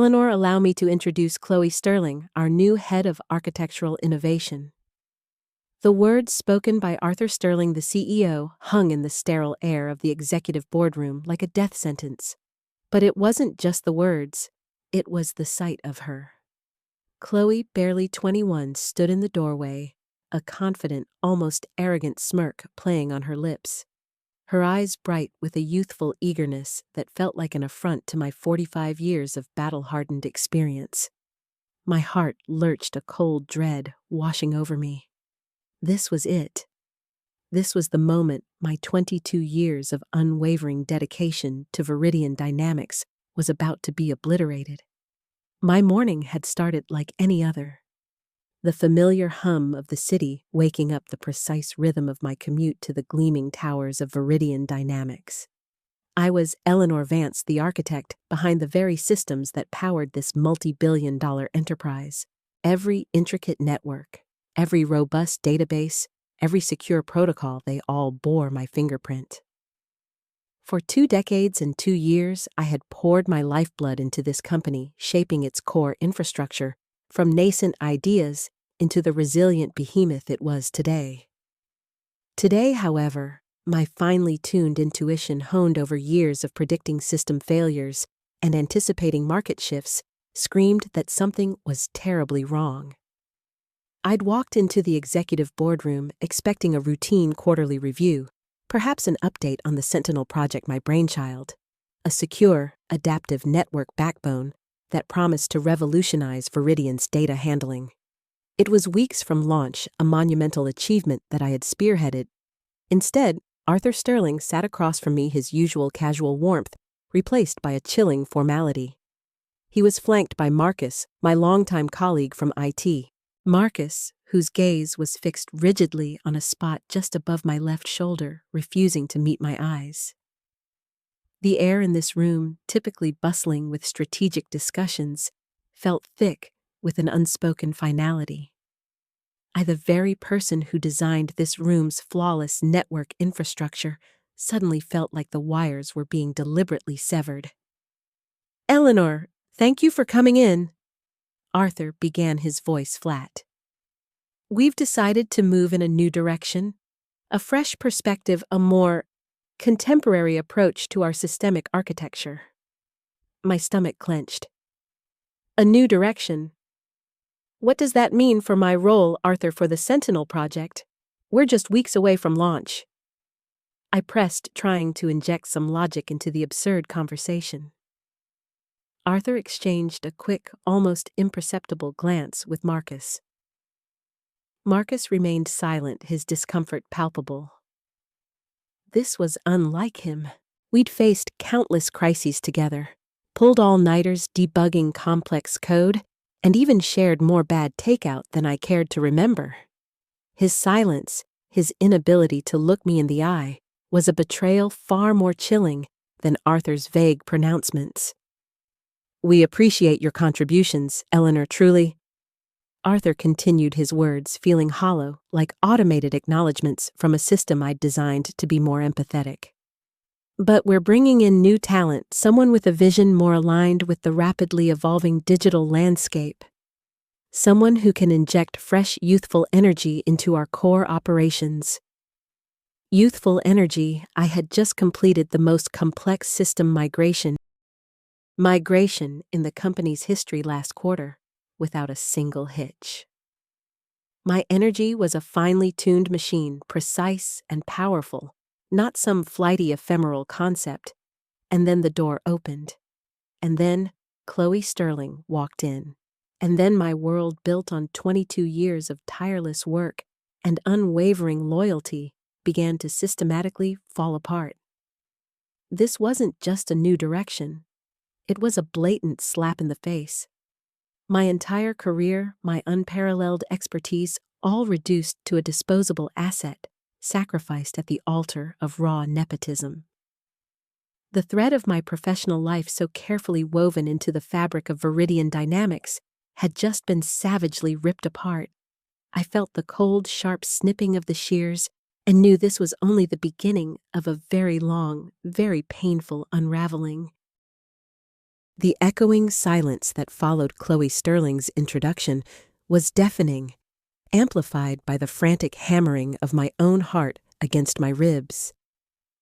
Eleanor, allow me to introduce Chloe Sterling, our new head of architectural innovation. The words spoken by Arthur Sterling, the CEO, hung in the sterile air of the executive boardroom like a death sentence. But it wasn't just the words, it was the sight of her. Chloe, barely 21, stood in the doorway, a confident, almost arrogant smirk playing on her lips. Her eyes bright with a youthful eagerness that felt like an affront to my 45 years of battle-hardened experience. My heart lurched, a cold dread washing over me. This was it. This was the moment my 22 years of unwavering dedication to Viridian dynamics was about to be obliterated. My morning had started like any other. The familiar hum of the city waking up the precise rhythm of my commute to the gleaming towers of Viridian dynamics. I was Eleanor Vance, the architect behind the very systems that powered this multi-billion-dollar enterprise. Every intricate network, every robust database, every secure protocol, they all bore my fingerprint. For 2 decades and 2 years, I had poured my lifeblood into this company, shaping its core infrastructure from nascent ideas into the resilient behemoth it was today. Today, however, my finely tuned intuition, honed over years of predicting system failures and anticipating market shifts, screamed that something was terribly wrong. I'd walked into the executive boardroom expecting a routine quarterly review, perhaps an update on the Sentinel project, my brainchild, a secure, adaptive network backbone that promised to revolutionize Viridian's data handling. It was weeks from launch, a monumental achievement that I had spearheaded. Instead, Arthur Sterling sat across from me, his usual casual warmth replaced by a chilling formality. He was flanked by Marcus, my longtime colleague from IT. Marcus, whose gaze was fixed rigidly on a spot just above my left shoulder, refusing to meet my eyes. The air in this room, typically bustling with strategic discussions, felt thick with an unspoken finality. I, the very person who designed this room's flawless network infrastructure, suddenly felt like the wires were being deliberately severed. "Eleanor, thank you for coming in," Arthur began, his voice flat. "We've decided to move in a new direction, a fresh perspective, a more contemporary approach to our systemic architecture." My stomach clenched. "A new direction? What does that mean for my role, Arthur, for the Sentinel project? We're just weeks away from launch." I pressed, trying to inject some logic into the absurd conversation. Arthur exchanged a quick, almost imperceptible glance with Marcus. Marcus remained silent, his discomfort palpable. This was unlike him. We'd faced countless crises together, pulled all-nighters debugging complex code, and even shared more bad takeout than I cared to remember. His silence, his inability to look me in the eye, was a betrayal far more chilling than Arthur's vague pronouncements. "We appreciate your contributions, Eleanor, truly." Arthur continued his words, feeling hollow, like automated acknowledgments from a system I'd designed to be more empathetic. "But we're bringing in new talent, someone with a vision more aligned with the rapidly evolving digital landscape. Someone who can inject fresh, youthful energy into our core operations." Youthful energy. I had just completed the most complex system migration in the company's history last quarter, without a single hitch. My energy was a finely tuned machine, precise and powerful, not some flighty ephemeral concept. And then the door opened. And then Chloe Sterling walked in. And then my world, built on 22 years of tireless work and unwavering loyalty, began to systematically fall apart. This wasn't just a new direction. It was a blatant slap in the face. My entire career, my unparalleled expertise, all reduced to a disposable asset, sacrificed at the altar of raw nepotism. The thread of my professional life, so carefully woven into the fabric of Viridian dynamics, had just been savagely ripped apart. I felt the cold, sharp snipping of the shears and knew this was only the beginning of a very long, very painful unraveling. The echoing silence that followed Chloe Sterling's introduction was deafening, amplified by the frantic hammering of my own heart against my ribs.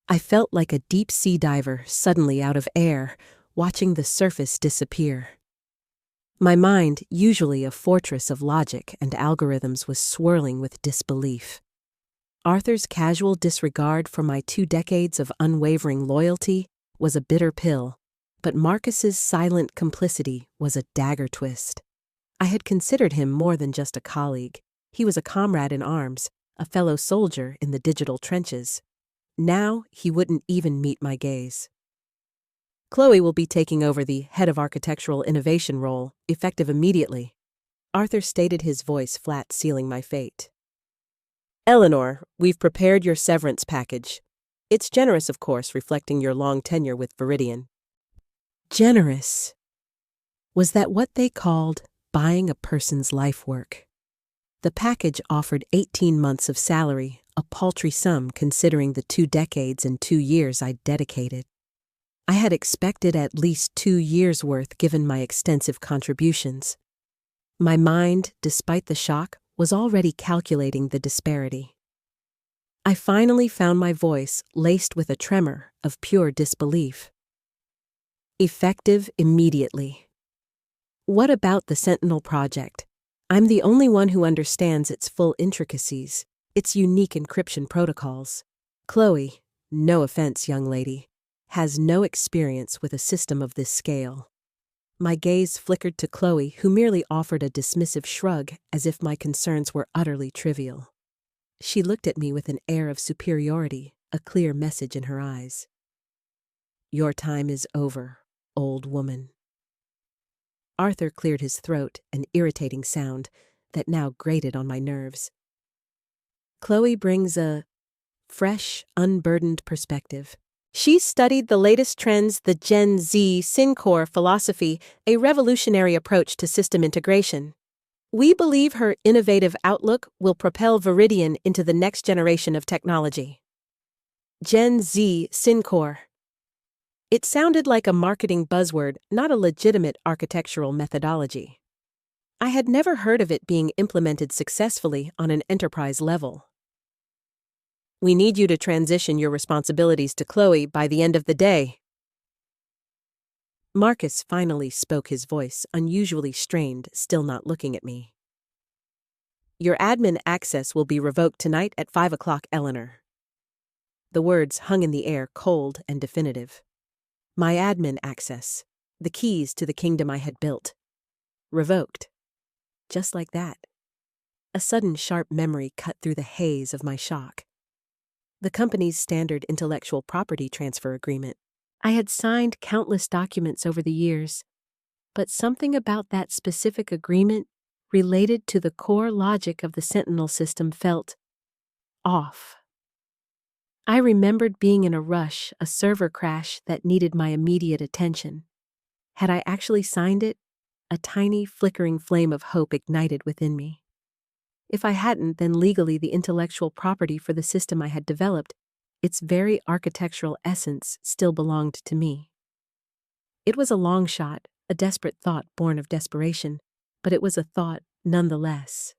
I felt like a deep-sea diver suddenly out of air, watching the surface disappear. My mind, usually a fortress of logic and algorithms, was swirling with disbelief. Arthur's casual disregard for my 2 decades of unwavering loyalty was a bitter pill, but Marcus's silent complicity was a dagger twist. I had considered him more than just a colleague. He was a comrade in arms, a fellow soldier in the digital trenches. Now he wouldn't even meet my gaze. Chloe will be taking over the head of architectural innovation role, effective immediately. Arthur stated, his voice flat, sealing my fate. Eleanor, we've prepared your severance package. It's generous, of course, reflecting your long tenure with Viridian. Generous? Was that what they called buying a person's life work? The package offered 18 months of salary, a paltry sum considering the 2 decades and 2 years I'd dedicated. I had expected at least 2 years' worth given my extensive contributions. My mind, despite the shock, was already calculating the disparity. I finally found my voice laced with a tremor of pure disbelief. Effective immediately. What about the Sentinel project? I'm the only one who understands its full intricacies, its unique encryption protocols. Chloe, no offense, young lady, has no experience with a system of this scale. My gaze flickered to Chloe, who merely offered a dismissive shrug as if my concerns were utterly trivial. She looked at me with an air of superiority, a clear message in her eyes. Your time is over, old woman. Arthur cleared his throat, an irritating sound that now grated on my nerves. Chloe brings a fresh, unburdened perspective. She's studied the latest trends, the Gen Z Syncore philosophy, a revolutionary approach to system integration. We believe her innovative outlook will propel Viridian into the next generation of technology. Gen Z Syncore. It sounded like a marketing buzzword, not a legitimate architectural methodology. I had never heard of it being implemented successfully on an enterprise level. We need you to transition your responsibilities to Chloe by the end of the day. Marcus finally spoke, his voice unusually strained, still not looking at me. Your admin access will be revoked tonight at 5 o'clock, Eleanor. The words hung in the air, cold and definitive. My admin access, the keys to the kingdom I had built. Revoked. Just like that. A sudden sharp memory cut through the haze of my shock. The company's standard intellectual property transfer agreement. I had signed countless documents over the years, but something about that specific agreement related to the core logic of the Sentinel system felt off. I remembered being in a rush, a server crash that needed my immediate attention. Had I actually signed it? A tiny, flickering flame of hope ignited within me. If I hadn't, then legally the intellectual property for the system I had developed, its very architectural essence, still belonged to me. It was a long shot, a desperate thought born of desperation, but it was a thought nonetheless.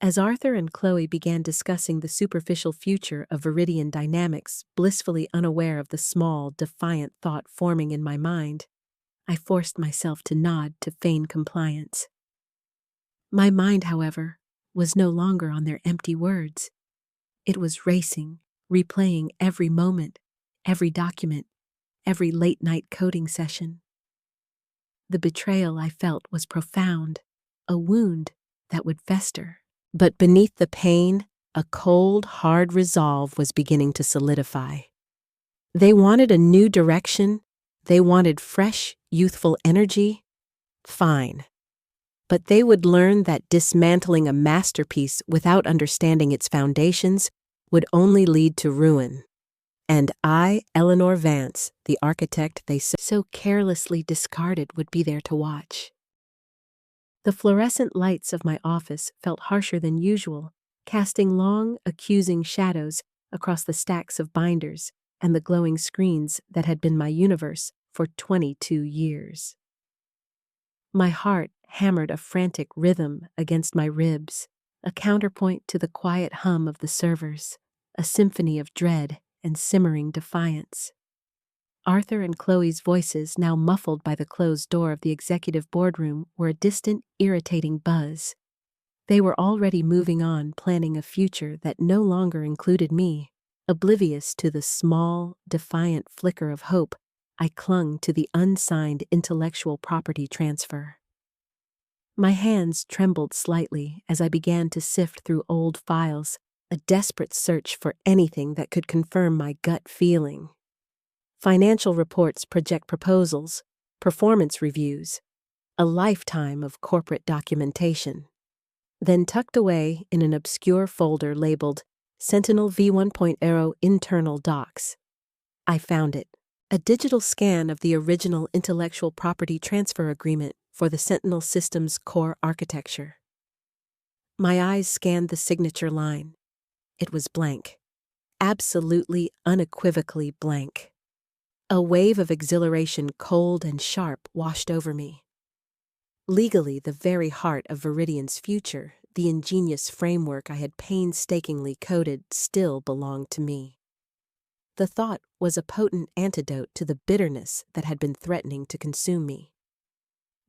As Arthur and Chloe began discussing the superficial future of Viridian dynamics, blissfully unaware of the small, defiant thought forming in my mind, I forced myself to nod to feign compliance. My mind, however, was no longer on their empty words. It was racing, replaying every moment, every document, every late-night coding session. The betrayal I felt was profound, a wound that would fester. But beneath the pain, a cold, hard resolve was beginning to solidify. They wanted a new direction. They wanted fresh, youthful energy. Fine. But they would learn that dismantling a masterpiece without understanding its foundations would only lead to ruin. And I, Eleanor Vance, the architect they so carelessly discarded, would be there to watch. The fluorescent lights of my office felt harsher than usual, casting long, accusing shadows across the stacks of binders and the glowing screens that had been my universe for 22 years. My heart hammered a frantic rhythm against my ribs, a counterpoint to the quiet hum of the servers, a symphony of dread and simmering defiance. Arthur and Chloe's voices, now muffled by the closed door of the executive boardroom, were a distant, irritating buzz. They were already moving on, planning a future that no longer included me. Oblivious to the small, defiant flicker of hope, I clung to the unsigned intellectual property transfer. My hands trembled slightly as I began to sift through old files, a desperate search for anything that could confirm my gut feeling. Financial reports project proposals, performance reviews, a lifetime of corporate documentation. Then tucked away in an obscure folder labeled Sentinel V1.0 Internal Docs, I found it. A digital scan of the original intellectual property transfer agreement for the Sentinel system's core architecture. My eyes scanned the signature line. It was blank. Absolutely, unequivocally blank. A wave of exhilaration, cold and sharp, washed over me. Legally, the very heart of Viridian's future, the ingenious framework I had painstakingly coded, still belonged to me. The thought was a potent antidote to the bitterness that had been threatening to consume me.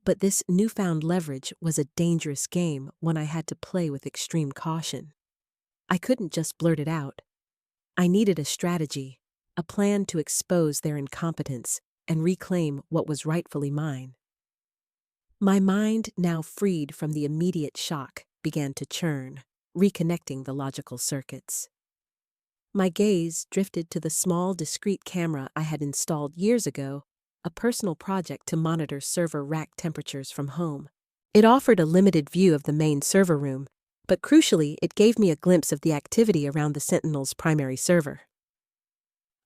But this newfound leverage was a dangerous game, one I had to play with extreme caution. I couldn't just blurt it out. I needed a strategy, a plan to expose their incompetence and reclaim what was rightfully mine. My mind, now freed from the immediate shock, began to churn, reconnecting the logical circuits. My gaze drifted to the small, discrete camera I had installed years ago, a personal project to monitor server rack temperatures from home. It offered a limited view of the main server room, but crucially, it gave me a glimpse of the activity around the Sentinel's primary server.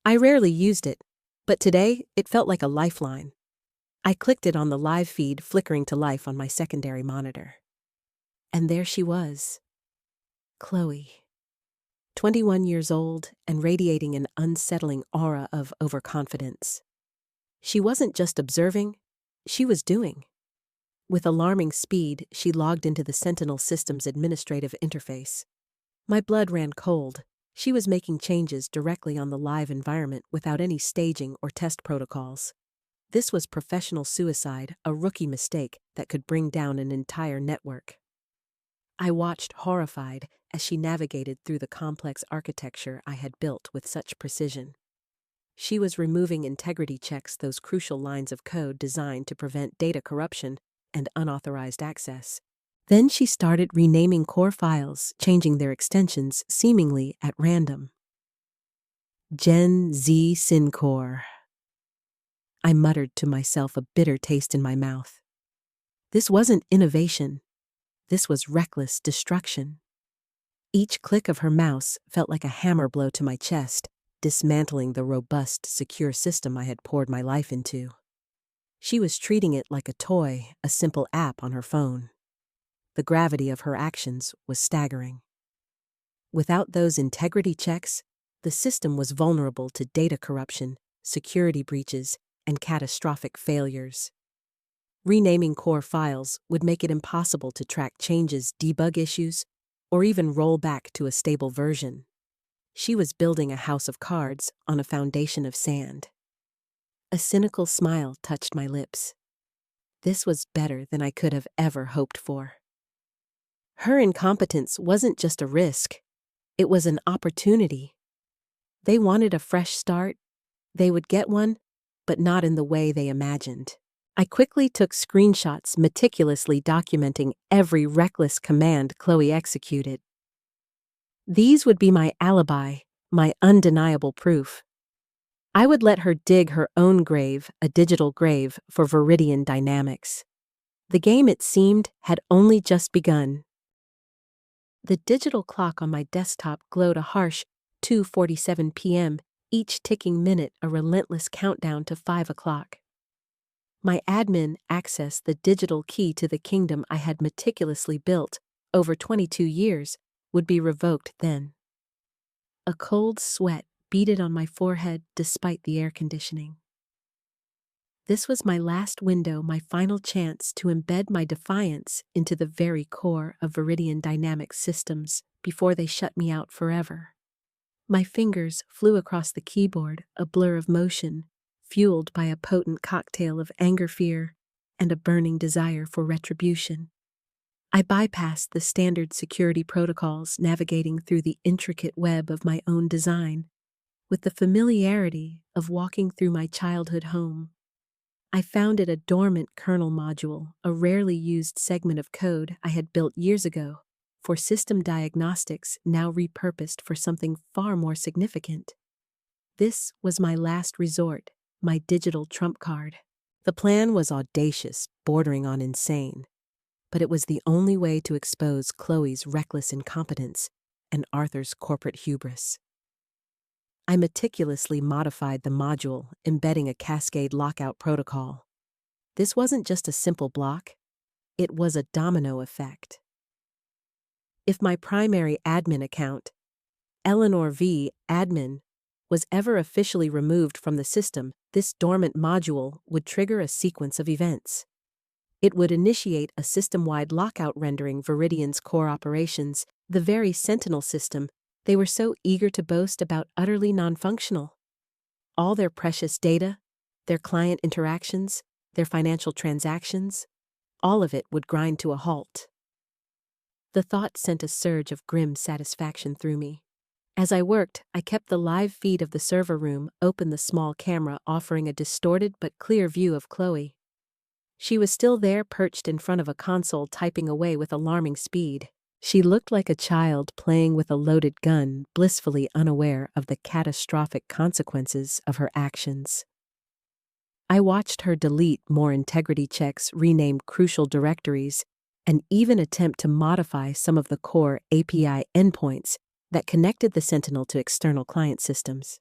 I rarely used it, but today it felt like a lifeline. I clicked it on the live feed flickering to life on my secondary monitor. And there she was, Chloe. 21 years old and radiating an unsettling aura of overconfidence. She wasn't just observing, she was doing. With alarming speed, she logged into the Sentinel system's administrative interface. My blood ran cold. She was making changes directly on the live environment without any staging or test protocols. This was professional suicide, a rookie mistake that could bring down an entire network. I watched horrified as she navigated through the complex architecture I had built with such precision. She was removing integrity checks, those crucial lines of code designed to prevent data corruption and unauthorized access. Then she started renaming core files, changing their extensions seemingly at random. Gen Z Syncore. I muttered to myself, a bitter taste in my mouth. This wasn't innovation. This was reckless destruction. Each click of her mouse felt like a hammer blow to my chest, dismantling the robust, secure system I had poured my life into. She was treating it like a toy, a simple app on her phone. The gravity of her actions was staggering. Without those integrity checks, the system was vulnerable to data corruption, security breaches, and catastrophic failures. Renaming core files would make it impossible to track changes, debug issues, or even roll back to a stable version. She was building a house of cards on a foundation of sand. A cynical smile touched my lips. This was better than I could have ever hoped for. Her incompetence wasn't just a risk, it was an opportunity. They wanted a fresh start. They would get one, but not in the way they imagined. I quickly took screenshots, meticulously documenting every reckless command Chloe executed. These would be my alibi, my undeniable proof. I would let her dig her own grave, a digital grave, for Viridian Dynamics. The game, it seemed, had only just begun. The digital clock on my desktop glowed a harsh 2:47 p.m., each ticking minute a relentless countdown to 5 o'clock. My admin accessed the digital key to the kingdom I had meticulously built over 22 years would be revoked then. A cold sweat beaded on my forehead despite the air conditioning. This was my last window, my final chance to embed my defiance into the very core of Viridian Dynamics systems before they shut me out forever. My fingers flew across the keyboard, a blur of motion, fueled by a potent cocktail of anger, fear, and a burning desire for retribution. I bypassed the standard security protocols, navigating through the intricate web of my own design, with the familiarity of walking through my childhood home. I found it a dormant kernel module, a rarely used segment of code I had built years ago for system diagnostics, now repurposed for something far more significant. This was my last resort, my digital trump card. The plan was audacious, bordering on insane, but it was the only way to expose Chloe's reckless incompetence and Arthur's corporate hubris. I meticulously modified the module, embedding a cascade lockout protocol. This wasn't just a simple block, it was a domino effect. If my primary admin account, Eleanor V. Admin, was ever officially removed from the system, this dormant module would trigger a sequence of events. It would initiate a system-wide lockout, rendering Viridian's core operations, the very Sentinel system they were so eager to boast about, utterly non-functional. All their precious data, their client interactions, their financial transactions, all of it would grind to a halt. The thought sent a surge of grim satisfaction through me. As I worked, I kept the live feed of the server room open, the small camera offering a distorted but clear view of Chloe. She was still there, perched in front of a console, typing away with alarming speed. She looked like a child playing with a loaded gun, blissfully unaware of the catastrophic consequences of her actions. I watched her delete more integrity checks, rename crucial directories, and even attempt to modify some of the core API endpoints that connected the Sentinel to external client systems.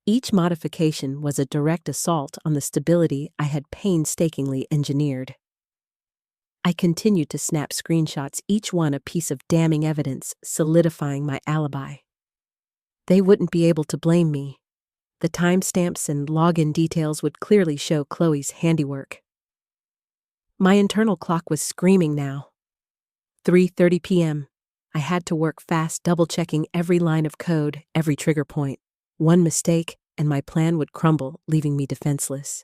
Each modification was a direct assault on the stability I had painstakingly engineered. I continued to snap screenshots, each one a piece of damning evidence, solidifying my alibi. They wouldn't be able to blame me. The timestamps and login details would clearly show Chloe's handiwork. My internal clock was screaming now. 3:30 p.m. I had to work fast, double-checking every line of code, every trigger point. One mistake, and my plan would crumble, leaving me defenseless.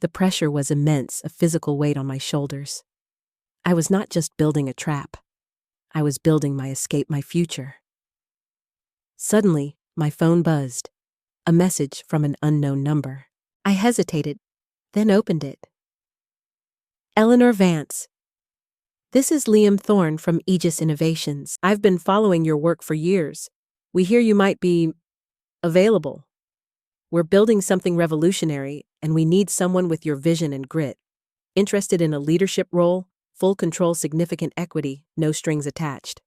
The pressure was immense, a physical weight on my shoulders. I was not just building a trap. I was building my escape, my future. Suddenly, my phone buzzed. A message from an unknown number. I hesitated, then opened it. Eleanor Vance. This is Liam Thorne from Aegis Innovations. I've been following your work for years. We hear you might be available. We're building something revolutionary, and we need someone with your vision and grit. Interested in a leadership role, full control, significant equity, no strings attached.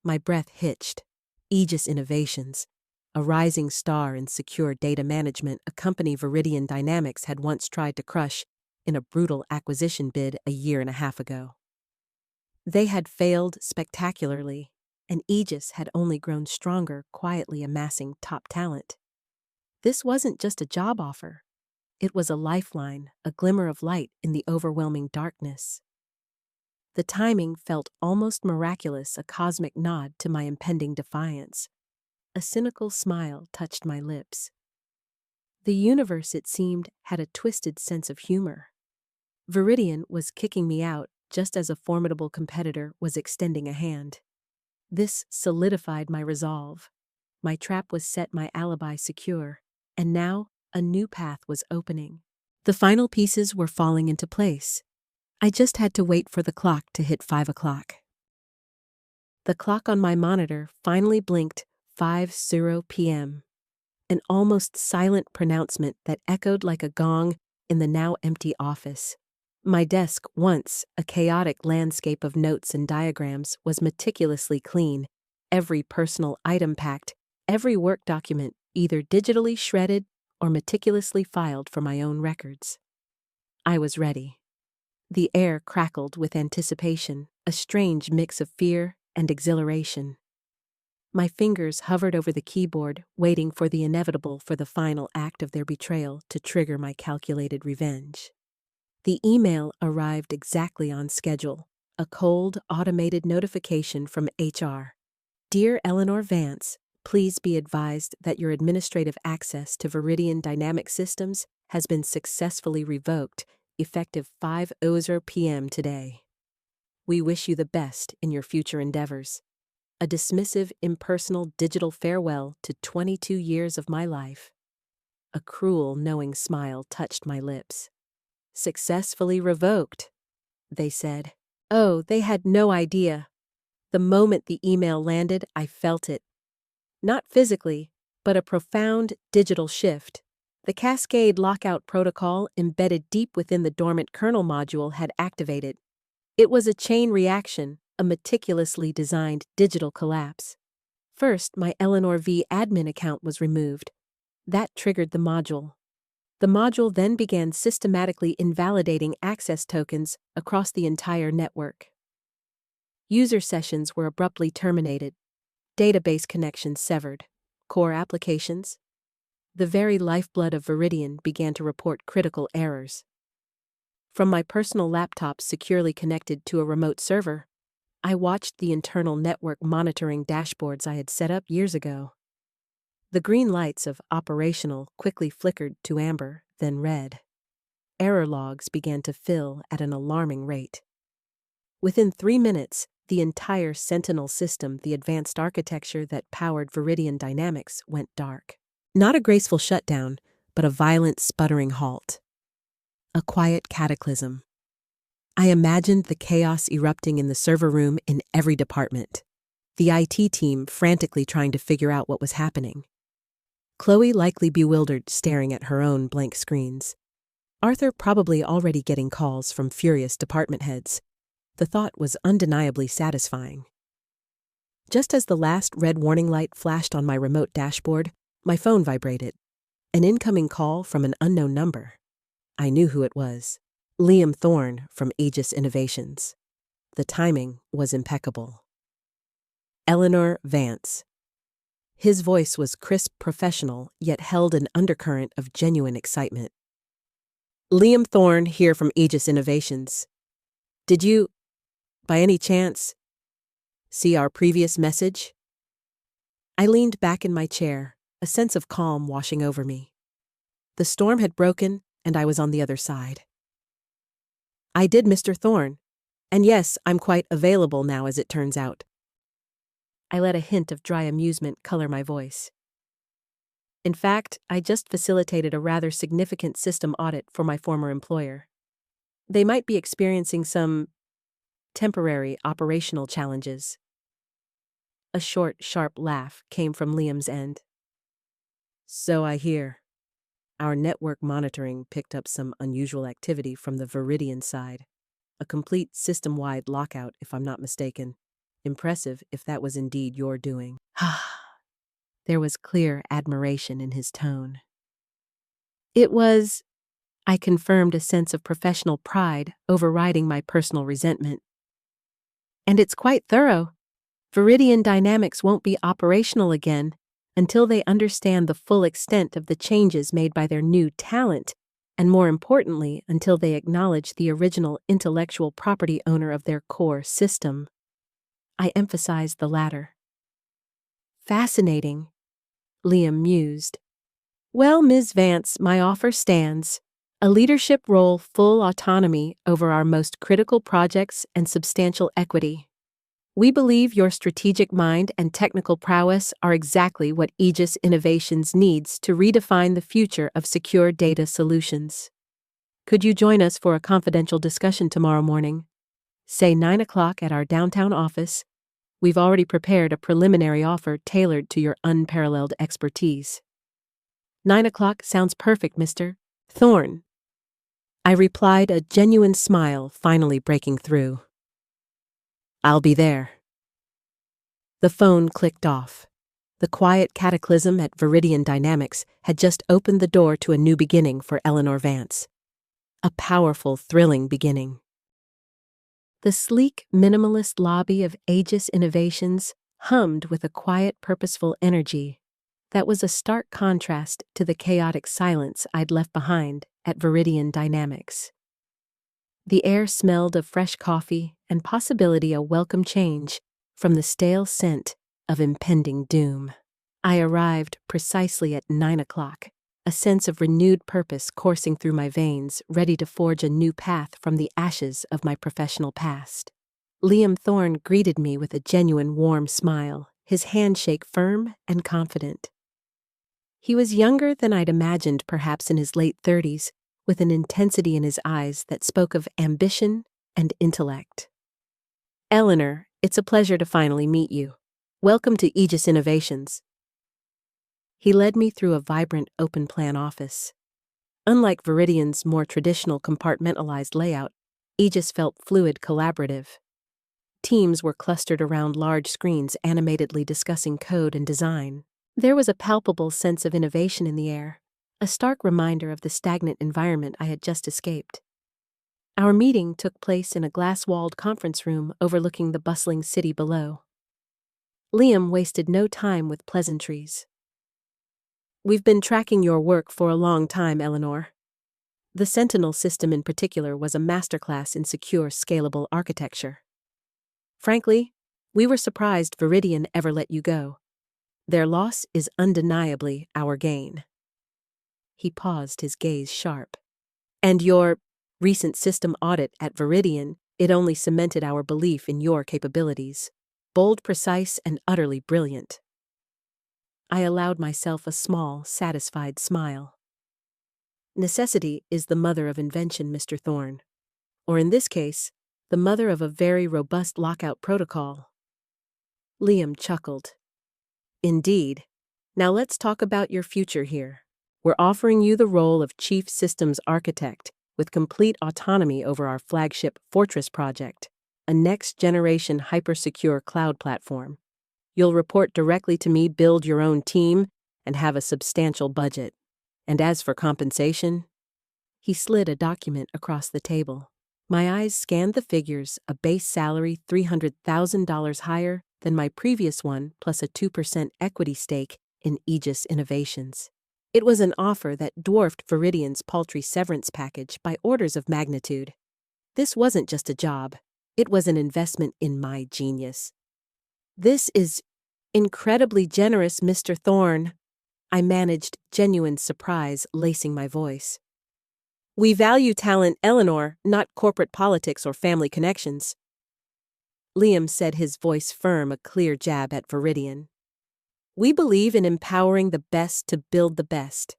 My breath hitched. Aegis Innovations, a rising star in secure data management, a company Viridian Dynamics had once tried to crush in a brutal acquisition bid a year and a half ago. They had failed spectacularly, and Aegis had only grown stronger, quietly amassing top talent. This wasn't just a job offer. It was a lifeline, a glimmer of light in the overwhelming darkness. The timing felt almost miraculous, a cosmic nod to my impending defiance. A cynical smile touched my lips. The universe, it seemed, had a twisted sense of humor. Viridian was kicking me out just as a formidable competitor was extending a hand. This solidified my resolve. My trap was set, my alibi secure, and now a new path was opening. The final pieces were falling into place. I just had to wait for the clock to hit 5 o'clock. The clock on my monitor finally blinked 5:00 p.m., an almost silent pronouncement that echoed like a gong in the now empty office. My desk, once a chaotic landscape of notes and diagrams, was meticulously clean, every personal item packed, every work document either digitally shredded or meticulously filed for my own records. I was ready. The air crackled with anticipation, a strange mix of fear and exhilaration. My fingers hovered over the keyboard, waiting for the inevitable for the final act of their betrayal to trigger my calculated revenge. The email arrived exactly on schedule, a cold, automated notification from HR. Dear Eleanor Vance, please be advised that your administrative access to Viridian Dynamic Systems has been successfully revoked, effective 5:00 p.m. today. We wish you the best in your future endeavors. A dismissive, impersonal digital farewell to 22 years of my life. A cruel, knowing smile touched my lips. Successfully revoked, they said. Oh, they had no idea. The moment the email landed, I felt it. Not physically, but a profound digital shift. The Cascade lockout protocol embedded deep within the dormant kernel module had activated. It was a chain reaction, a meticulously designed digital collapse. First, my Eleanor V admin account was removed. That triggered the module. The module then began systematically invalidating access tokens across the entire network. User sessions were abruptly terminated. Database connections severed. Core applications. The very lifeblood of Viridian began to report critical errors. From my personal laptop securely connected to a remote server, I watched the internal network monitoring dashboards I had set up years ago. The green lights of operational quickly flickered to amber, then red. Error logs began to fill at an alarming rate. Within 3 minutes, the entire Sentinel system, the advanced architecture that powered Viridian Dynamics, went dark. Not a graceful shutdown, but a violent sputtering halt. A quiet cataclysm. I imagined the chaos erupting in the server room in every department. The IT team frantically trying to figure out what was happening. Chloe likely bewildered, staring at her own blank screens. Arthur probably already getting calls from furious department heads. The thought was undeniably satisfying. Just as the last red warning light flashed on my remote dashboard, my phone vibrated. An incoming call from an unknown number. I knew who it was. Liam Thorne from Aegis Innovations. The timing was impeccable. Eleanor Vance. His voice was crisp, professional, yet held an undercurrent of genuine excitement. Liam Thorne here from Aegis Innovations. Did you, by any chance, see our previous message? I leaned back in my chair, a sense of calm washing over me. The storm had broken, and I was on the other side. I did, Mr. Thorne. And yes, I'm quite available now, as it turns out. I let a hint of dry amusement color my voice. In fact, I just facilitated a rather significant system audit for my former employer. They might be experiencing some temporary operational challenges. A short, sharp laugh came from Liam's end. So I hear. Our network monitoring picked up some unusual activity from the Viridian side. A complete system-wide lockout, if I'm not mistaken. Impressive if that was indeed your doing. There was clear admiration in his tone. It was, I confirmed, a sense of professional pride overriding my personal resentment. And it's quite thorough. Viridian Dynamics won't be operational again until they understand the full extent of the changes made by their new talent, and more importantly, until they acknowledge the original intellectual property owner of their core system. I emphasized the latter. Fascinating, Liam mused. Well, Ms. Vance, my offer stands. A leadership role, full autonomy over our most critical projects, and substantial equity. We believe your strategic mind and technical prowess are exactly what Aegis Innovations needs to redefine the future of secure data solutions. Could you join us for a confidential discussion tomorrow morning? Say 9 o'clock at our downtown office. We've already prepared a preliminary offer tailored to your unparalleled expertise. 9 o'clock sounds perfect, Mr. Thorne. I replied, a genuine smile finally breaking through. I'll be there. The phone clicked off. The quiet cataclysm at Viridian Dynamics had just opened the door to a new beginning for Eleanor Vance. A powerful, thrilling beginning. The sleek, minimalist lobby of Aegis Innovations hummed with a quiet, purposeful energy that was a stark contrast to the chaotic silence I'd left behind at Viridian Dynamics. The air smelled of fresh coffee and possibility a welcome change from the stale scent of impending doom. I arrived precisely at 9 o'clock, a sense of renewed purpose coursing through my veins, ready to forge a new path from the ashes of my professional past. Liam Thorne greeted me with a genuine warm smile, his handshake firm and confident. He was younger than I'd imagined, perhaps in his late 30s, with an intensity in his eyes that spoke of ambition and intellect. "Eleanor, it's a pleasure to finally meet you. Welcome to Aegis Innovations." He led me through a vibrant open-plan office. Unlike Viridian's more traditional compartmentalized layout, Aegis felt fluid, collaborative. Teams were clustered around large screens animatedly discussing code and design. There was a palpable sense of innovation in the air, a stark reminder of the stagnant environment I had just escaped. Our meeting took place in a glass-walled conference room overlooking the bustling city below. Liam wasted no time with pleasantries. "We've been tracking your work for a long time, Eleanor." The Sentinel system in particular was a masterclass in secure, scalable architecture. "Frankly, we were surprised Viridian ever let you go. Their loss is undeniably our gain." He paused, his gaze sharp. "And your recent system audit at Viridian, it only cemented our belief in your capabilities. Bold, precise, and utterly brilliant." I allowed myself a small, satisfied smile. "Necessity is the mother of invention, Mr. Thorne. Or in this case, the mother of a very robust lockout protocol." Liam chuckled. "Indeed. Now let's talk about your future here. We're offering you the role of Chief Systems Architect with complete autonomy over our flagship Fortress project, a next-generation hyper-secure cloud platform. You'll report directly to me, build your own team, and have a substantial budget. And as for compensation..." He slid a document across the table. My eyes scanned the figures, a base salary $300,000 higher than my previous one, plus a 2% equity stake in Aegis Innovations. It was an offer that dwarfed Viridian's paltry severance package by orders of magnitude. This wasn't just a job. It was an investment in my genius. "This is incredibly generous, Mr. Thorne." I managed genuine surprise lacing my voice. "We value talent, Eleanor, not corporate politics or family connections." Liam said, his voice firm, a clear jab at Viridian. "We believe in empowering the best to build the best.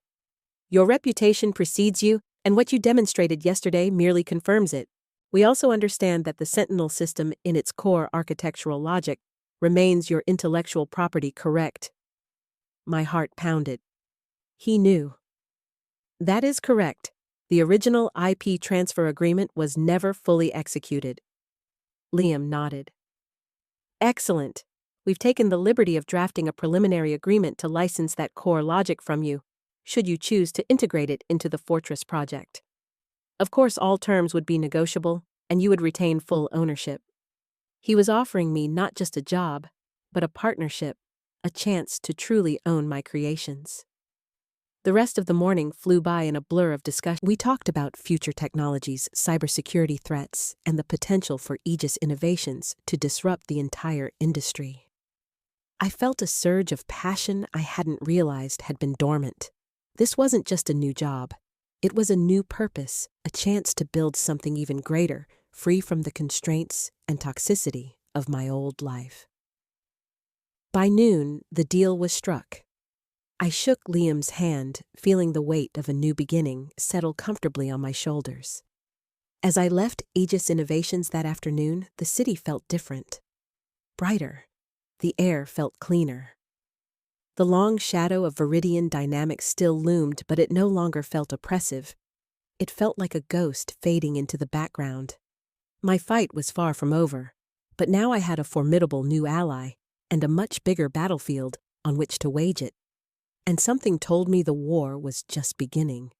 Your reputation precedes you, and what you demonstrated yesterday merely confirms it. We also understand that the Sentinel system in its core architectural logic remains your intellectual property, correct?" My heart pounded. He knew. "That is correct. The original IP transfer agreement was never fully executed." Liam nodded. "Excellent. We've taken the liberty of drafting a preliminary agreement to license that core logic from you, should you choose to integrate it into the Fortress project. Of course, all terms would be negotiable, and you would retain full ownership." He was offering me not just a job, but a partnership, a chance to truly own my creations. The rest of the morning flew by in a blur of discussion. We talked about future technologies, cybersecurity threats, and the potential for Aegis Innovations to disrupt the entire industry. I felt a surge of passion I hadn't realized had been dormant. This wasn't just a new job. It was a new purpose, a chance to build something even greater, free from the constraints and toxicity of my old life. By noon, the deal was struck. I shook Liam's hand, feeling the weight of a new beginning settle comfortably on my shoulders. As I left Aegis Innovations that afternoon, the city felt different. Brighter. The air felt cleaner. The long shadow of Viridian Dynamics still loomed, but it no longer felt oppressive. It felt like a ghost fading into the background. My fight was far from over, but now I had a formidable new ally and a much bigger battlefield on which to wage it. And something told me the war was just beginning.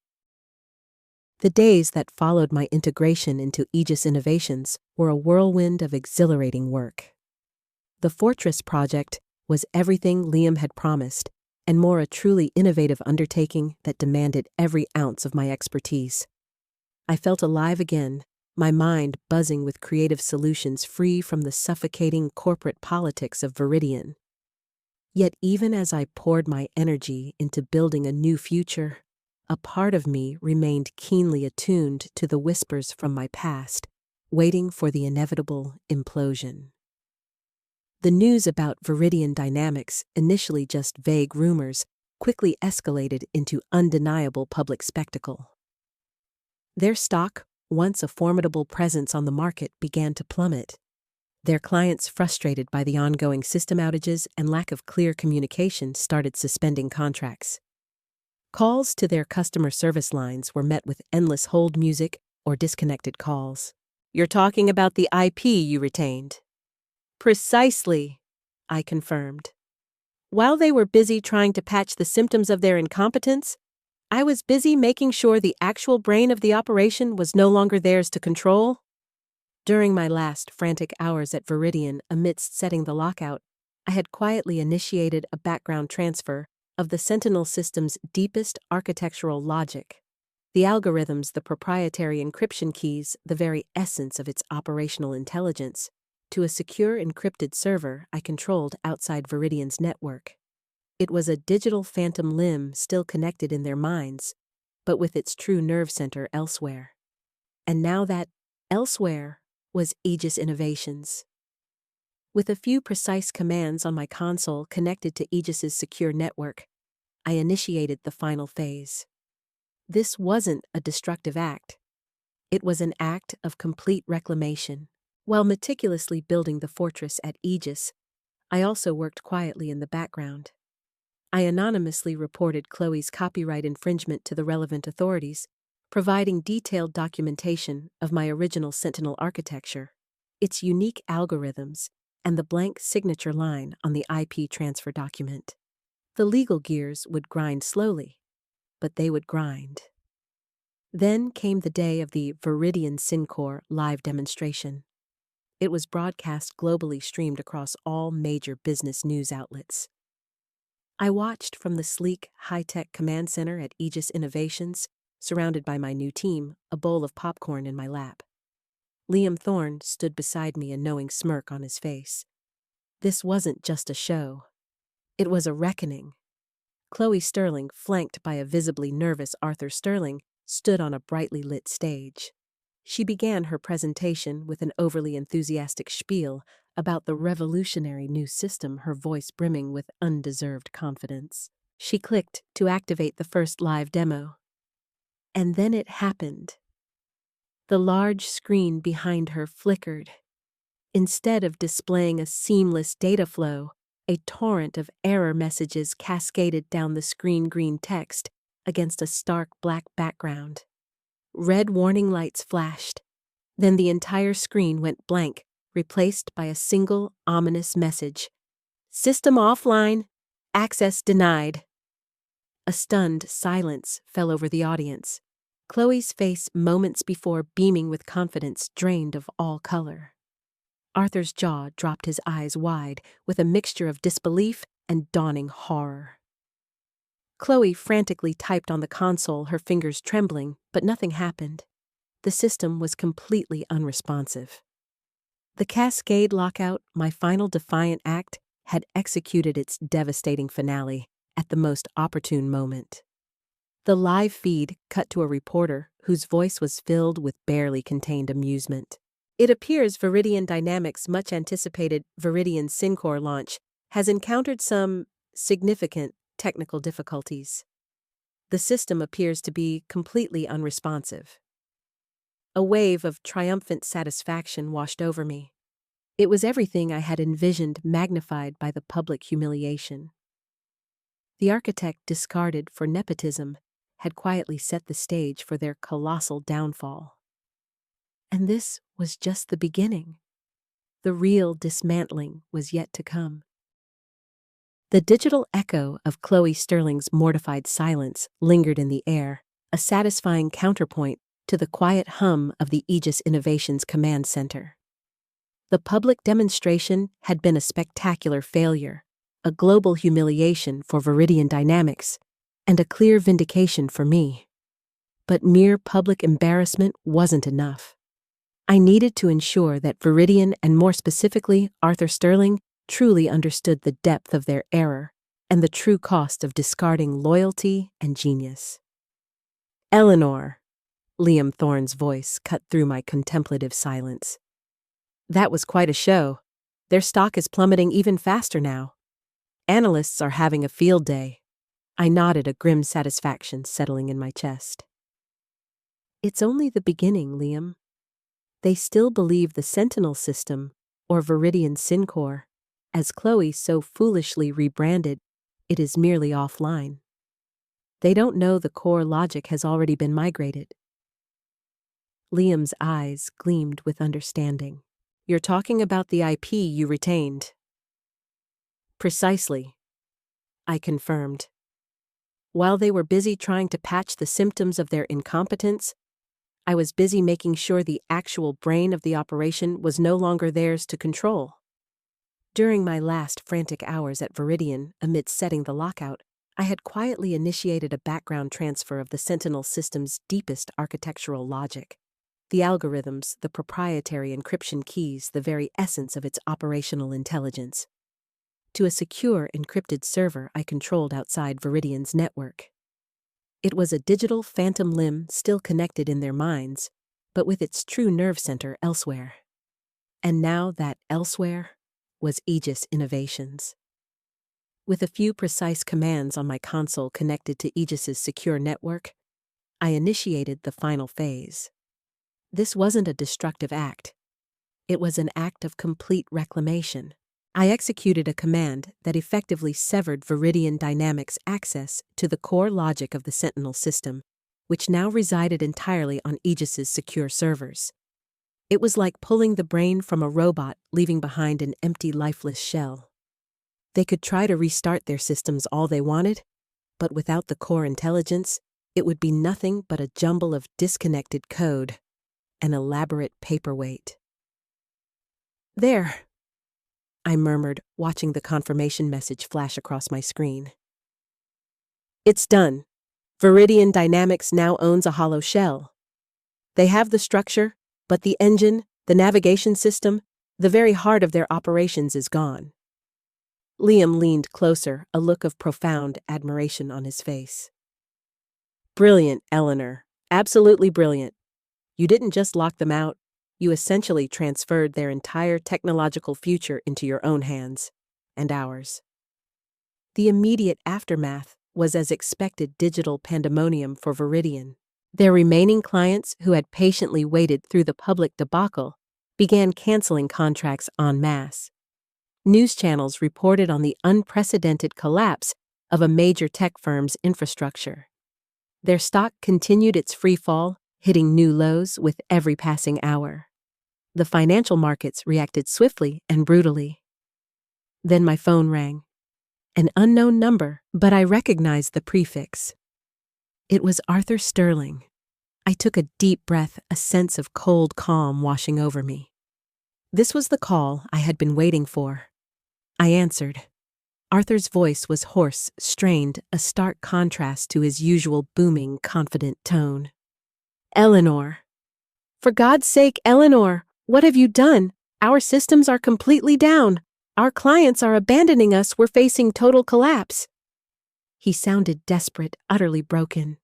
The days that followed my integration into Aegis Innovations were a whirlwind of exhilarating work. The Fortress project was everything Liam had promised, and more, a truly innovative undertaking that demanded every ounce of my expertise. I felt alive again, my mind buzzing with creative solutions free from the suffocating corporate politics of Viridian. Yet even as I poured my energy into building a new future, a part of me remained keenly attuned to the whispers from my past, waiting for the inevitable implosion. The news about Viridian Dynamics, initially just vague rumors, quickly escalated into undeniable public spectacle. Their stock, once a formidable presence on the market, began to plummet. Their clients, frustrated by the ongoing system outages and lack of clear communication, started suspending contracts. Calls to their customer service lines were met with endless hold music or disconnected calls. "You're talking about the IP you retained." "Precisely," I confirmed. While they were busy trying to patch the symptoms of their incompetence, I was busy making sure the actual brain of the operation was no longer theirs to control. During my last frantic hours at Viridian, amidst setting the lockout, I had quietly initiated a background transfer of the Sentinel system's deepest architectural logic. The algorithms, the proprietary encryption keys, the very essence of its operational intelligence, to a secure encrypted server I controlled outside Viridian's network. It was a digital phantom limb still connected in their minds, but with its true nerve center elsewhere. And now that elsewhere was Aegis Innovations. With a few precise commands on my console connected to Aegis's secure network, I initiated the final phase. This wasn't a destructive act. It was an act of complete reclamation. While meticulously building the fortress at Aegis, I also worked quietly in the background. I anonymously reported Chloe's copyright infringement to the relevant authorities, providing detailed documentation of my original Sentinel architecture, its unique algorithms, and the blank signature line on the IP transfer document. The legal gears would grind slowly, but they would grind. Then came the day of the Viridian Syncore live demonstration. It was broadcast globally, streamed across all major business news outlets. I watched from the sleek, high-tech command center at Aegis Innovations, surrounded by my new team, a bowl of popcorn in my lap. Liam Thorne stood beside me, a knowing smirk on his face. This wasn't just a show. It was a reckoning. Chloe Sterling, flanked by a visibly nervous Arthur Sterling, stood on a brightly lit stage. She began her presentation with an overly enthusiastic spiel about the revolutionary new system, her voice brimming with undeserved confidence. She clicked to activate the first live demo. And then it happened. The large screen behind her flickered. Instead of displaying a seamless data flow, a torrent of error messages cascaded down the screen, green text against a stark black background. Red warning lights flashed. Then the entire screen went blank, replaced by a single ominous message. "System offline. Access denied." A stunned silence fell over the audience. Chloe's face, moments before beaming with confidence, drained of all color. Arthur's jaw dropped, his eyes wide, with a mixture of disbelief and dawning horror. Chloe frantically typed on the console, her fingers trembling, but nothing happened. The system was completely unresponsive. The cascade lockout, my final defiant act, had executed its devastating finale at the most opportune moment. The live feed cut to a reporter whose voice was filled with barely contained amusement. "It appears Viridian Dynamics' much-anticipated Viridian Syncore launch has encountered some significant technical difficulties. The system appears to be completely unresponsive." A wave of triumphant satisfaction washed over me. It was everything I had envisioned, magnified by the public humiliation. The architect discarded for nepotism had quietly set the stage for their colossal downfall. And this was just the beginning. The real dismantling was yet to come. The digital echo of Chloe Sterling's mortified silence lingered in the air, a satisfying counterpoint to the quiet hum of the Aegis Innovations command center. The public demonstration had been a spectacular failure, a global humiliation for Viridian Dynamics, and a clear vindication for me. But mere public embarrassment wasn't enough. I needed to ensure that Viridian, and more specifically Arthur Sterling, truly understood the depth of their error and the true cost of discarding loyalty and genius. "Eleanor," Liam Thorne's voice cut through my contemplative silence. "That was quite a show. Their stock is plummeting even faster now. Analysts are having a field day." I nodded, a grim satisfaction settling in my chest. "It's only the beginning, Liam. They still believe the Sentinel system, or Viridian Syncore, as Chloe so foolishly rebranded, it is merely offline. They don't know the core logic has already been migrated." Liam's eyes gleamed with understanding. "You're talking about the IP you retained." "Precisely," I confirmed. "While they were busy trying to patch the symptoms of their incompetence, I was busy making sure the actual brain of the operation was no longer theirs to control. During my last frantic hours at Viridian, amid setting the lockout, I had quietly initiated a background transfer of the Sentinel system's deepest architectural logic. The algorithms, the proprietary encryption keys, the very essence of its operational intelligence, to a secure encrypted server I controlled outside Viridian's network. It was a digital phantom limb still connected in their minds, but with its true nerve center elsewhere. And now that elsewhere was Aegis Innovations. With a few precise commands on my console connected to Aegis's secure network, I initiated the final phase. This wasn't a destructive act. It was an act of complete reclamation. I executed a command that effectively severed Viridian Dynamics' access to the core logic of the Sentinel system, which now resided entirely on Aegis's secure servers. It was like pulling the brain from a robot, leaving behind an empty, lifeless shell. They could try to restart their systems all they wanted, but without the core intelligence, it would be nothing but a jumble of disconnected code, an elaborate paperweight. "There," I murmured, watching the confirmation message flash across my screen. "It's done. Viridian Dynamics now owns a hollow shell. They have the structure, but the engine, the navigation system, the very heart of their operations is gone." Liam leaned closer, a look of profound admiration on his face. "Brilliant, Eleanor. Absolutely brilliant. You didn't just lock them out. You essentially transferred their entire technological future into your own hands, and ours." The immediate aftermath was as expected digital pandemonium for Viridian. Their remaining clients, who had patiently waited through the public debacle, began canceling contracts en masse. News channels reported on the unprecedented collapse of a major tech firm's infrastructure. Their stock continued its free fall, hitting new lows with every passing hour. The financial markets reacted swiftly and brutally. Then my phone rang. An unknown number, but I recognized the prefix. It was Arthur Sterling. I took a deep breath, a sense of cold calm washing over me. This was the call I had been waiting for. I answered. Arthur's voice was hoarse, strained, a stark contrast to his usual booming, confident tone. "Eleanor. For God's sake, Eleanor, what have you done? Our systems are completely down. Our clients are abandoning us. We're facing total collapse." He sounded desperate, utterly broken.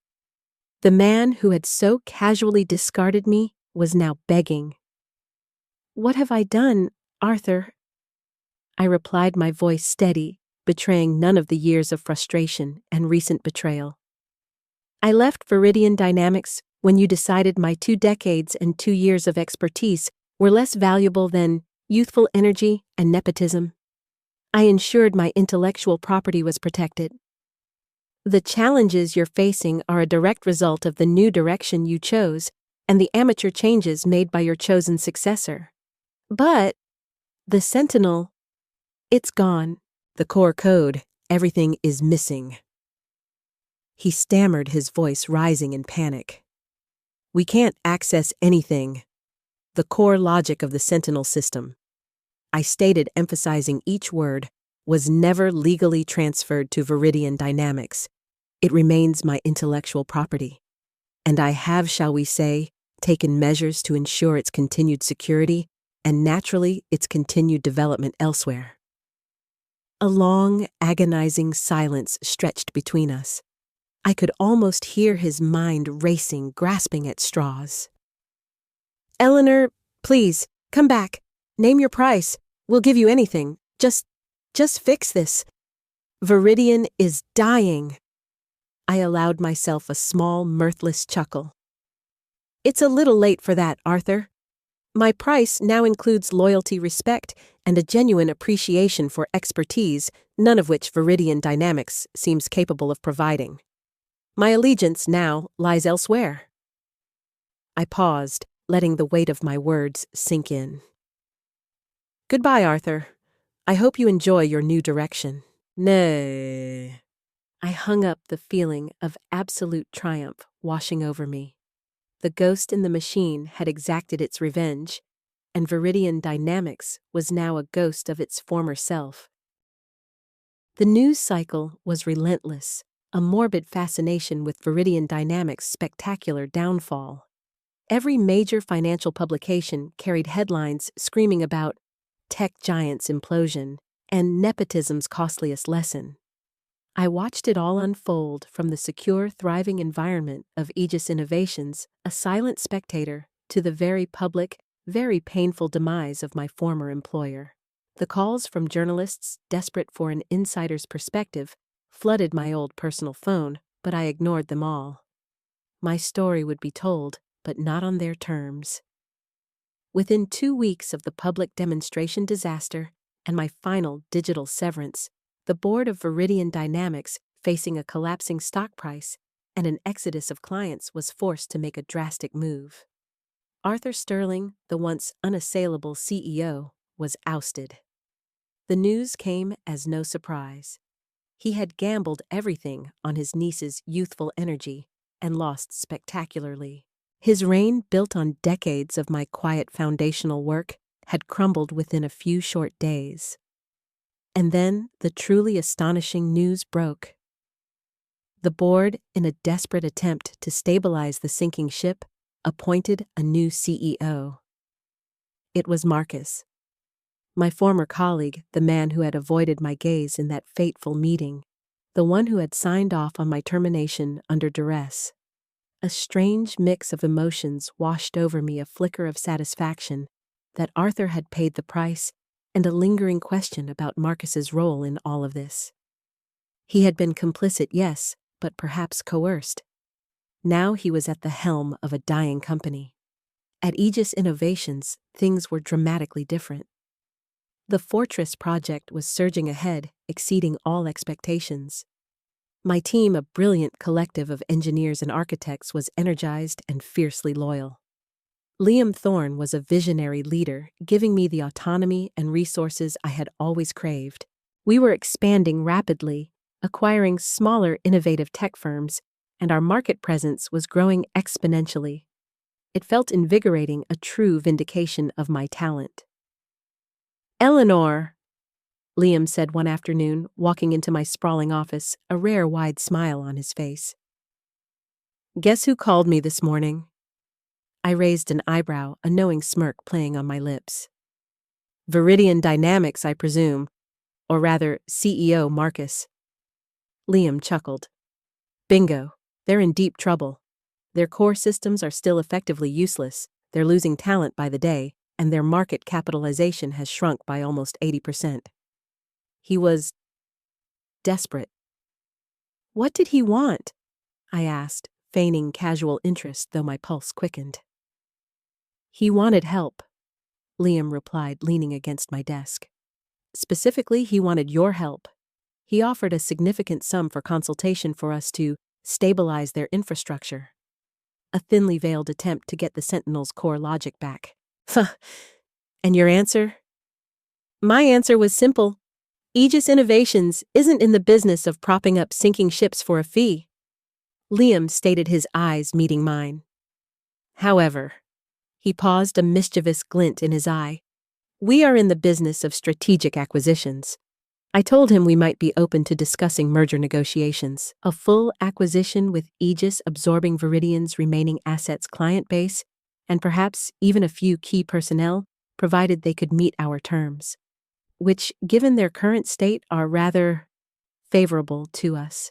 The man who had so casually discarded me was now begging. "What have I done, Arthur?" I replied, my voice steady, betraying none of the years of frustration and recent betrayal. "I left Viridian Dynamics when you decided my 2 decades and 2 years of expertise were less valuable than youthful energy and nepotism. I ensured my intellectual property was protected. The challenges you're facing are a direct result of the new direction you chose and the amateur changes made by your chosen successor. But the Sentinel, it's gone. The core code, everything is missing." He stammered, his voice rising in panic. "We can't access anything. The core logic of the Sentinel system, I stated, emphasizing each word, was never legally transferred to Viridian Dynamics. It remains my intellectual property. And I have, shall we say, taken measures to ensure its continued security and naturally its continued development elsewhere. A long, agonizing silence stretched between us. I could almost hear his mind racing, grasping at straws. "Eleanor, please, come back. Name your price. We'll give you anything. Just fix this. Viridian is dying." I allowed myself a small, mirthless chuckle. "It's a little late for that, Arthur. My price now includes loyalty, respect, and a genuine appreciation for expertise, none of which Viridian Dynamics seems capable of providing. My allegiance now lies elsewhere." I paused, letting the weight of my words sink in. "Goodbye, Arthur. I hope you enjoy your new direction." Nay. I hung up, the feeling of absolute triumph washing over me. The ghost in the machine had exacted its revenge, and Viridian Dynamics was now a ghost of its former self. The news cycle was relentless, a morbid fascination with Viridian Dynamics' spectacular downfall. Every major financial publication carried headlines screaming about tech giant's implosion and nepotism's costliest lesson. I watched it all unfold from the secure, thriving environment of Aegis Innovations, a silent spectator, to the very public, very painful demise of my former employer. The calls from journalists desperate for an insider's perspective flooded my old personal phone, but I ignored them all. My story would be told, but not on their terms. Within 2 weeks of the public demonstration disaster and my final digital severance, the board of Viridian Dynamics, facing a collapsing stock price and an exodus of clients, was forced to make a drastic move. Arthur Sterling, the once unassailable CEO, was ousted. The news came as no surprise. He had gambled everything on his niece's youthful energy and lost spectacularly. His reign, built on decades of my quiet foundational work, had crumbled within a few short days. And then the truly astonishing news broke. The board, in a desperate attempt to stabilize the sinking ship, appointed a new CEO. It was Marcus. My former colleague, the man who had avoided my gaze in that fateful meeting, the one who had signed off on my termination under duress. A strange mix of emotions washed over me, a flicker of satisfaction that Arthur had paid the price, and a lingering question about Marcus's role in all of this. He had been complicit, yes, but perhaps coerced. Now he was at the helm of a dying company. At Aegis Innovations, things were dramatically different. The Fortress project was surging ahead, exceeding all expectations. My team, a brilliant collective of engineers and architects, was energized and fiercely loyal. Liam Thorne was a visionary leader, giving me the autonomy and resources I had always craved. We were expanding rapidly, acquiring smaller, innovative tech firms, and our market presence was growing exponentially. It felt invigorating, a true vindication of my talent. "Eleanor," Liam said one afternoon, walking into my sprawling office, a rare wide smile on his face. "Guess who called me this morning?" I raised an eyebrow, a knowing smirk playing on my lips. "Viridian Dynamics, I presume, or rather, CEO Marcus." Liam chuckled. "Bingo, they're in deep trouble. Their core systems are still effectively useless, they're losing talent by the day, and their market capitalization has shrunk by almost 80%. He was desperate." "What did he want?" I asked, feigning casual interest, though my pulse quickened. "He wanted help," Liam replied, leaning against my desk. "Specifically, he wanted your help. He offered a significant sum for consultation for us to stabilize their infrastructure. A thinly veiled attempt to get the Sentinel's core logic back." "And your answer?" "My answer was simple. Aegis Innovations isn't in the business of propping up sinking ships for a fee." Liam stated, his eyes meeting mine. "However," he paused, a mischievous glint in his eye, We are in the business of strategic acquisitions. I told him we might be open to discussing merger negotiations. A full acquisition with Aegis absorbing Viridian's remaining assets client base, and perhaps even a few key personnel, provided they could meet our terms, which, given their current state, are rather favorable to us.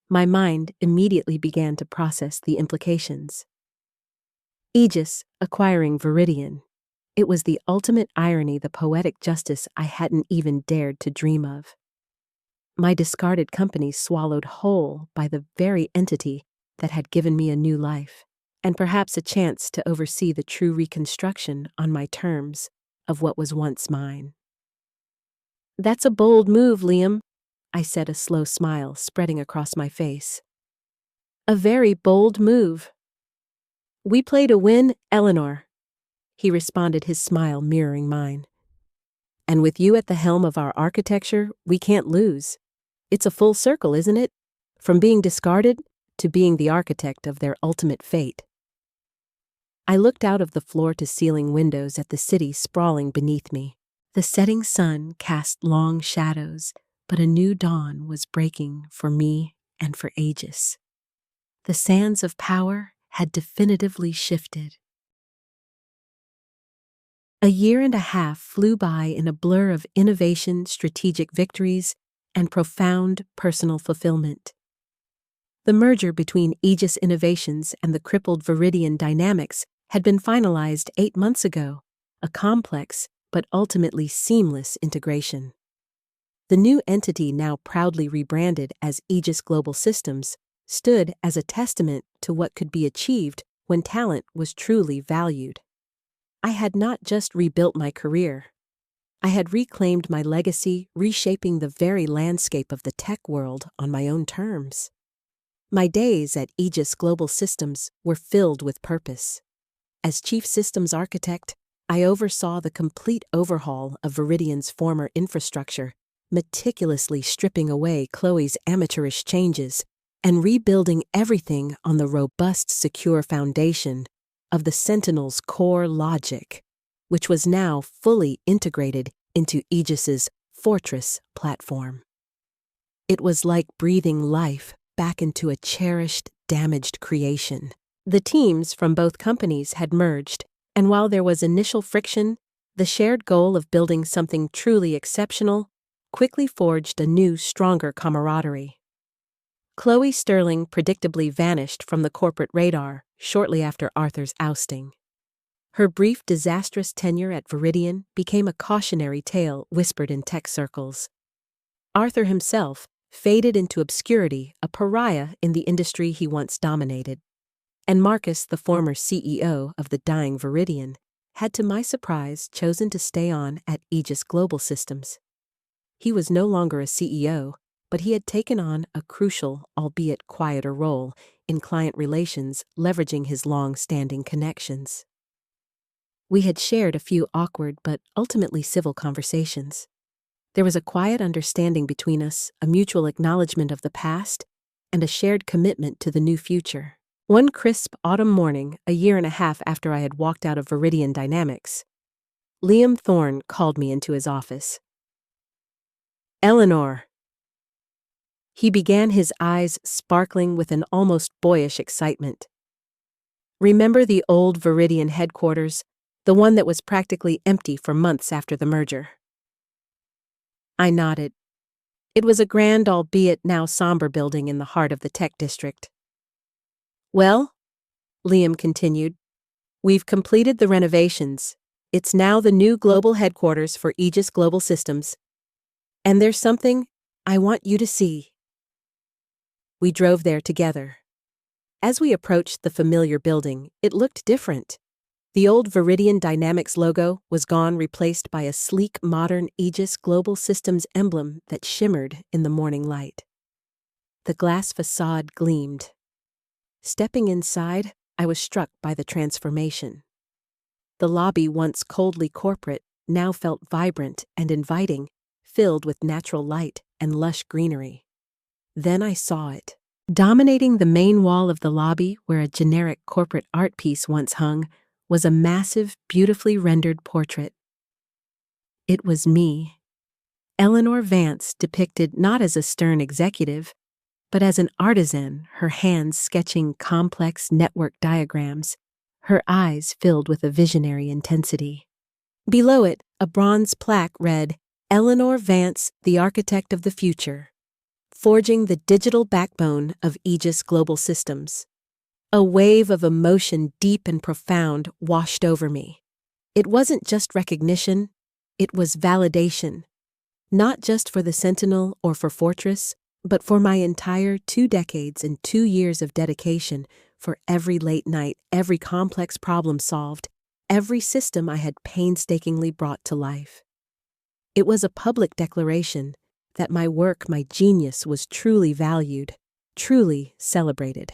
My mind immediately began to process the implications. Aegis acquiring Viridian. It was the ultimate irony, the poetic justice I hadn't even dared to dream of. My discarded company swallowed whole by the very entity that had given me a new life, and perhaps a chance to oversee the true reconstruction on my terms of what was once mine. "That's a bold move, Liam," I said, a slow smile spreading across my face. "A very bold move." "We play to win, Eleanor," he responded, his smile mirroring mine. "And with you at the helm of our architecture, we can't lose. It's a full circle, isn't it? From being discarded to being the architect of their ultimate fate." I looked out of the floor-to-ceiling windows at the city sprawling beneath me. The setting sun cast long shadows, but a new dawn was breaking for me and for Aegis. The sands of power had definitively shifted. A year and a half flew by in a blur of innovation, strategic victories, and profound personal fulfillment. The merger between Aegis Innovations and the crippled Viridian Dynamics had been finalized 8 months ago, a complex but ultimately seamless integration. The new entity, now proudly rebranded as Aegis Global Systems, stood as a testament to what could be achieved when talent was truly valued. I had not just rebuilt my career. I had reclaimed my legacy, reshaping the very landscape of the tech world on my own terms. My days at Aegis Global Systems were filled with purpose. As Chief Systems Architect, I oversaw the complete overhaul of Viridian's former infrastructure, meticulously stripping away Chloe's amateurish changes and rebuilding everything on the robust, secure foundation of the Sentinel's core logic, which was now fully integrated into Aegis's Fortress platform. It was like breathing life back into a cherished, damaged creation. The teams from both companies had merged, and while there was initial friction, the shared goal of building something truly exceptional quickly forged a new, stronger camaraderie. Chloe Sterling predictably vanished from the corporate radar shortly after Arthur's ousting. Her brief, disastrous tenure at Viridian became a cautionary tale whispered in tech circles. Arthur himself faded into obscurity, a pariah in the industry he once dominated. And Marcus, the former CEO of the dying Viridian, had, to my surprise, chosen to stay on at Aegis Global Systems. He was no longer a CEO, but he had taken on a crucial, albeit quieter role in client relations, leveraging his long-standing connections. We had shared a few awkward but ultimately civil conversations. There was a quiet understanding between us, a mutual acknowledgement of the past, and a shared commitment to the new future. One crisp autumn morning, a year and a half after I had walked out of Viridian Dynamics, Liam Thorne called me into his office. "Eleanor." He began, his eyes sparkling with an almost boyish excitement. "Remember the old Viridian headquarters, the one that was practically empty for months after the merger?" I nodded. It was a grand, albeit now somber building in the heart of the tech district. "Well," Liam continued, "we've completed the renovations. It's now the new global headquarters for Aegis Global Systems. And there's something I want you to see." We drove there together. As we approached the familiar building, it looked different. The old Viridian Dynamics logo was gone, replaced by a sleek, modern Aegis Global Systems emblem that shimmered in the morning light. The glass facade gleamed. Stepping inside, I was struck by the transformation. The lobby, once coldly corporate, now felt vibrant and inviting, filled with natural light and lush greenery. Then I saw it. Dominating the main wall of the lobby, where a generic corporate art piece once hung, was a massive, beautifully rendered portrait. It was me. Eleanor Vance depicted not as a stern executive, but as an artisan, her hands sketching complex network diagrams, her eyes filled with a visionary intensity. Below it, a bronze plaque read, "Eleanor Vance, the Architect of the Future, forging the digital backbone of Aegis Global Systems." A wave of emotion deep and profound washed over me. It wasn't just recognition, it was validation. Not just for the Sentinel or for Fortress, but for my entire 2 decades and 2 years of dedication, for every late night, every complex problem solved, every system I had painstakingly brought to life. It was a public declaration that my work, my genius, was truly valued, truly celebrated.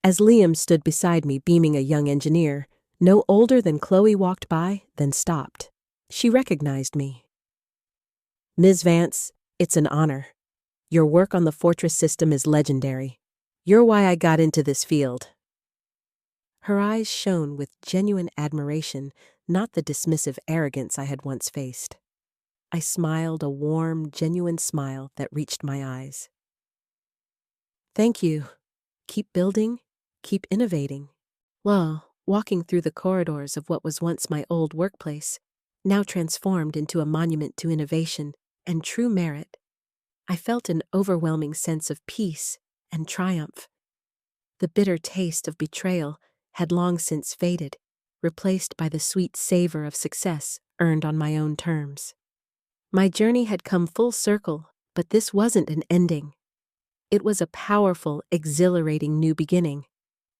As Liam stood beside me beaming a young engineer, no older than Chloe walked by, then stopped. She recognized me. "Ms. Vance, it's an honor. Your work on the Fortress system is legendary. You're why I got into this field." Her eyes shone with genuine admiration, not the dismissive arrogance I had once faced. I smiled a warm, genuine smile that reached my eyes. "Thank you. Keep building, keep innovating." Well, walking through the corridors of what was once my old workplace, now transformed into a monument to innovation and true merit, I felt an overwhelming sense of peace and triumph. The bitter taste of betrayal had long since faded, replaced by the sweet savor of success earned on my own terms. My journey had come full circle, but this wasn't an ending. It was a powerful, exhilarating new beginning,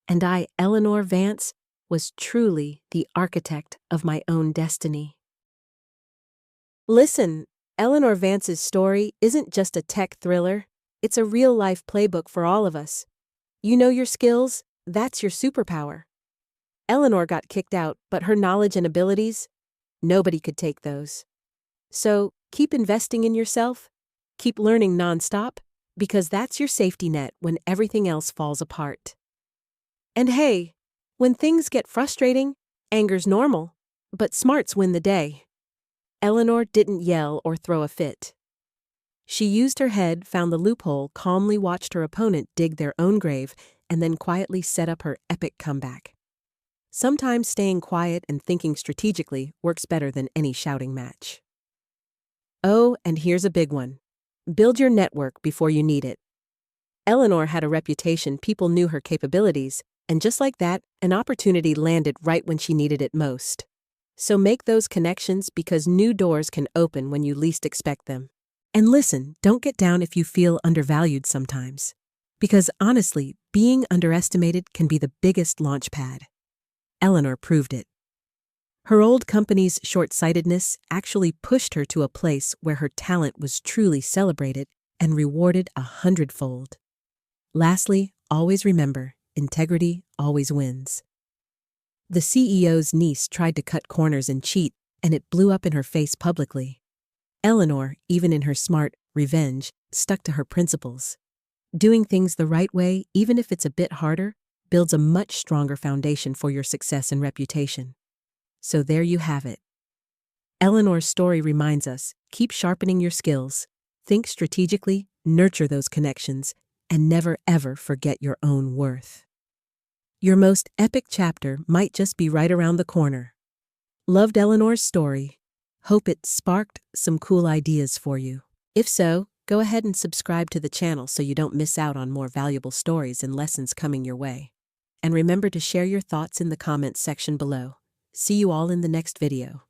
and I, Eleanor Vance, was truly the architect of my own destiny. Listen, Eleanor Vance's story isn't just a tech thriller, it's a real-life playbook for all of us. You know your skills, that's your superpower. Eleanor got kicked out, but her knowledge and abilities, nobody could take those. So, keep investing in yourself, keep learning nonstop, because that's your safety net when everything else falls apart. And hey, when things get frustrating, anger's normal, but smarts win the day. Eleanor didn't yell or throw a fit. She used her head, found the loophole, calmly watched her opponent dig their own grave, and then quietly set up her epic comeback. Sometimes staying quiet and thinking strategically works better than any shouting match. Oh, and here's a big one. Build your network before you need it. Eleanor had a reputation, people knew her capabilities, and just like that, an opportunity landed right when she needed it most. So make those connections because new doors can open when you least expect them. And listen, don't get down if you feel undervalued sometimes. Because honestly, being underestimated can be the biggest launch pad. Eleanor proved it. Her old company's short-sightedness actually pushed her to a place where her talent was truly celebrated and rewarded 100-fold. Lastly, always remember, integrity always wins. The CEO's niece tried to cut corners and cheat, and it blew up in her face publicly. Eleanor, even in her smart revenge, stuck to her principles. Doing things the right way, even if it's a bit harder, builds a much stronger foundation for your success and reputation. So there you have it. Eleanor's story reminds us, keep sharpening your skills, think strategically, nurture those connections, and never ever forget your own worth. Your most epic chapter might just be right around the corner. Loved Eleanor's story. Hope it sparked some cool ideas for you. If so, go ahead and subscribe to the channel so you don't miss out on more valuable stories and lessons coming your way. And remember to share your thoughts in the comments section below. See you all in the next video.